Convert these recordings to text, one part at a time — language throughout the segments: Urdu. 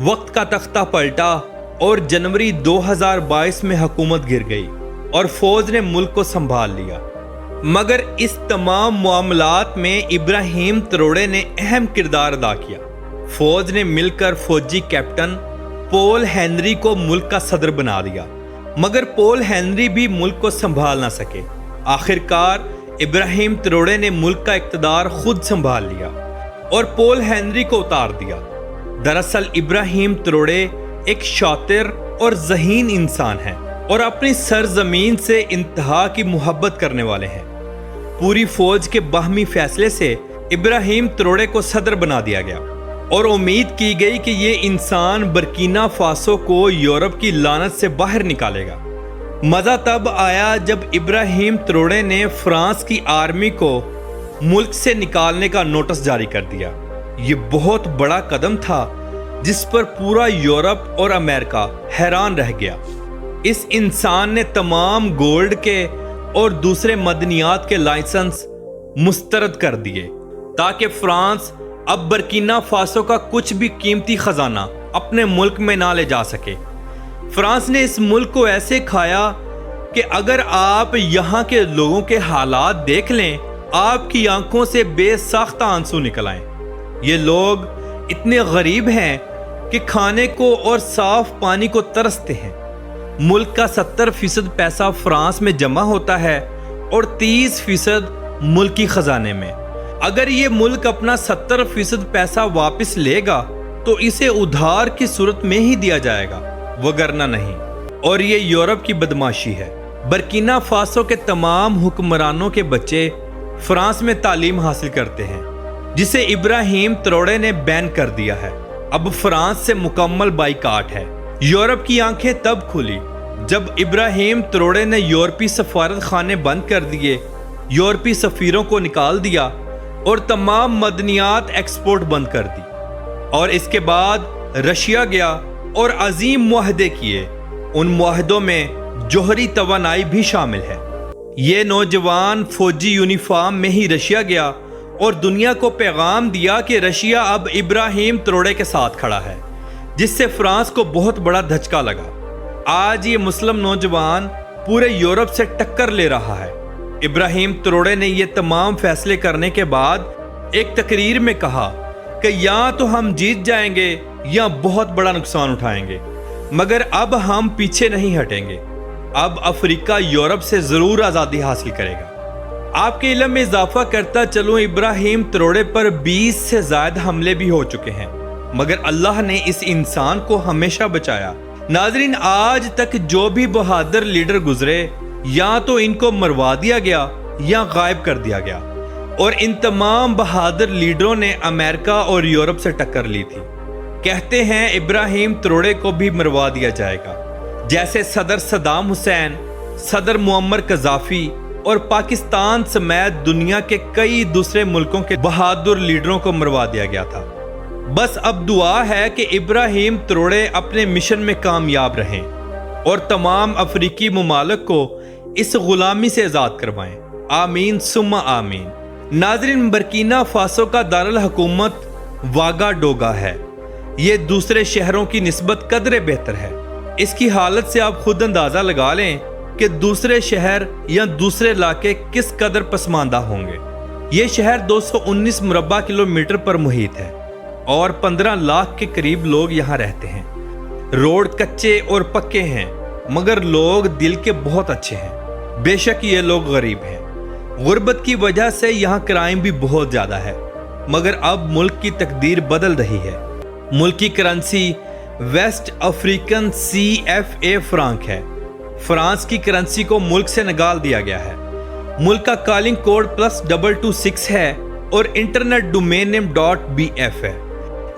وقت کا تختہ پلٹا اور جنوری 2022 میں حکومت گر گئی اور فوج نے ملک کو سنبھال لیا۔ مگر اس تمام معاملات میں ابراہیم تروڑے نے اہم کردار ادا کیا۔ فوج نے مل کر فوجی کیپٹن پول ہینری کو ملک کا صدر بنا دیا، مگر پول ہینری بھی ملک کو سنبھال نہ سکے۔ آخرکار ابراہیم تروڑے نے ملک کا اقتدار خود سنبھال لیا اور پول ہینری کو اتار دیا۔ دراصل ابراہیم تروڑے ایک شاطر اور ذہین انسان ہیں اور اپنی سرزمین سے انتہا کی محبت کرنے والے ہیں۔ پوری فوج کے باہمی فیصلے سے ابراہیم تروڑے کو صدر بنا دیا گیا اور امید کی گئی کہ یہ انسان برکینا فاسو کو یورپ کی لعنت سے باہر نکالے گا۔ مزہ تب آیا جب ابراہیم تروڑے نے فرانس کی آرمی کو ملک سے نکالنے کا نوٹس جاری کر دیا۔ یہ بہت بڑا قدم تھا جس پر پورا یورپ اور امریکہ حیران رہ گیا۔ اس انسان نے تمام گولڈ کے اور دوسرے معدنیات کے لائسنس مسترد کر دیے تاکہ فرانس اب برکینا فاسو کا کچھ بھی قیمتی خزانہ اپنے ملک میں نہ لے جا سکے۔ فرانس نے اس ملک کو ایسے کھایا کہ اگر آپ یہاں کے لوگوں کے حالات دیکھ لیں، آپ کی آنکھوں سے بے ساختہ آنسو نکل آئیں۔ یہ لوگ اتنے غریب ہیں کہ کھانے کو اور صاف پانی کو ترستے ہیں۔ ملک کا 70% پیسہ فرانس میں جمع ہوتا ہے اور 30% ملکی خزانے میں۔ اگر یہ ملک اپنا 70% پیسہ واپس لے گا تو اسے ادھار کی صورت میں ہی دیا جائے گا، وگرنہ نہیں۔ اور یہ یورپ کی بدماشی ہے۔ برکینا فاسو کے تمام حکمرانوں کے بچے فرانس میں تعلیم حاصل کرتے ہیں، جسے ابراہیم تروڑے نے بین کر دیا ہے۔ اب فرانس سے مکمل بائیکاٹ ہے۔ یورپ کی آنکھیں تب کھلی جب ابراہیم تروڑے نے یورپی سفارت خانے بند کر دیے، یورپی سفیروں کو نکال دیا اور تمام معدنیات ایکسپورٹ بند کر دی۔ اور اس کے بعد رشیا گیا اور عظیم معاہدے کیے۔ ان معاہدوں میں جوہری توانائی بھی شامل ہے۔ یہ نوجوان فوجی یونیفارم میں ہی رشیا گیا اور دنیا کو پیغام دیا کہ رشیا اب ابراہیم تروڑے کے ساتھ کھڑا ہے، جس سے فرانس کو بہت بڑا دھچکا لگا۔ آج یہ مسلم نوجوان پورے یورپ سے ٹکر لے رہا ہے۔ ابراہیم تروڑے نے یہ تمام فیصلے کرنے کے بعد ایک تقریر میں کہا کہ یا تو ہم جیت جائیں گے یا بہت بڑا نقصان اٹھائیں گے، مگر اب ہم پیچھے نہیں ہٹیں گے۔ اب افریقہ یورپ سے ضرور آزادی حاصل کرے گا۔ آپ کے علم میں اضافہ کرتا چلوں، ابراہیم تروڑے پر 20 سے زائد حملے بھی ہو چکے ہیں، مگر اللہ نے اس انسان کو ہمیشہ بچایا۔ ناظرین، آج تک جو بھی بہادر لیڈر گزرے، یا تو ان کو مروا دیا گیا یا غائب کر دیا گیا، اور ان تمام بہادر لیڈروں نے امریکہ اور یورپ سے ٹکر لی تھی۔ کہتے ہیں ابراہیم تروڑے کو بھی مروا دیا جائے گا، جیسے صدر صدام حسین، صدر معمر قذافی اور پاکستان سمیت دنیا کے کئی دوسرے ملکوں کے بہادر لیڈروں کو مروا دیا گیا تھا۔ بس اب دعا ہے کہ ابراہیم تروڑے اپنے مشن میں کامیاب رہیں اور تمام افریقی ممالک کو اس غلامی سے آزاد کروائیں۔ آمین ثم آمین۔ ناظرین، برکینا فاسو کا دارالحکومت واگا ڈوگا ہے۔ یہ دوسرے شہروں کی نسبت قدرے بہتر ہے۔ اس کی حالت سے آپ خود اندازہ لگا لیں کہ دوسرے شہر یا دوسرے علاقے کس قدر پسماندہ ہوں گے۔ یہ شہر 219 مربع کلومیٹر پر محیط ہے اور 15 لاکھ کے قریب لوگ یہاں رہتے ہیں۔ روڈ کچے اور پکے ہیں، مگر لوگ دل کے بہت اچھے ہیں۔ بے شک یہ لوگ غریب ہیں۔ غربت کی وجہ سے یہاں کرائم بھی بہت زیادہ ہے، مگر اب ملک کی تقدیر بدل رہی ہے۔ ملک کی currency West African CFA franc ہے۔ فرانس کی کرنسی کو ملک سے نکال دیا گیا ہے۔ ملک کا کالنگ کوڈ +226 ہے اور انٹرنیٹ ڈومین نیم .bf ہے۔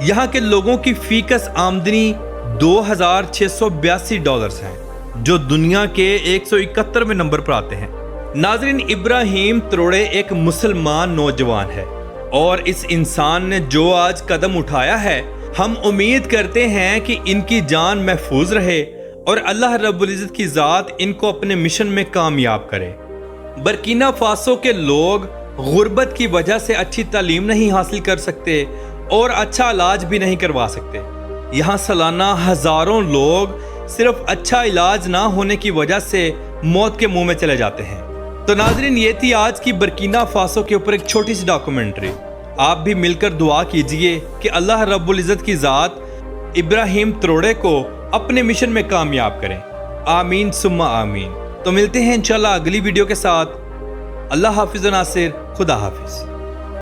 یہاں کے لوگوں کی فی کس آمدنی $2,682 ہیں، جو دنیا کے 171ویں نمبر پر آتے ہیں۔ ناظرین، ابراہیم تروڑے ایک مسلمان نوجوان ہے اور اس انسان نے جو آج قدم اٹھایا ہے، ہم امید کرتے ہیں کہ ان کی جان محفوظ رہے اور اللہ رب العزت کی ذات ان کو اپنے مشن میں کامیاب کرے۔ برکینا فاسو کے لوگ غربت کی وجہ سے اچھی تعلیم نہیں حاصل کر سکتے اور اچھا علاج بھی نہیں کروا سکتے۔ یہاں سالانہ ہزاروں لوگ صرف اچھا علاج نہ ہونے کی وجہ سے موت کے منہ میں چلے جاتے ہیں۔ تو ناظرین، یہ تھی آج کی برکینا فاسو کے اوپر ایک چھوٹی سی ڈاکومنٹری۔ آپ بھی مل کر دعا کیجئے کہ اللہ رب العزت کی ذات ابراہیم تروڑے کو اپنے مشن میں کامیاب کریں۔ آمین ثم آمین۔ تو ملتے ہیں انشاءاللہ اگلی ویڈیو کے ساتھ۔ اللہ حافظ و ناصر، خدا حافظ۔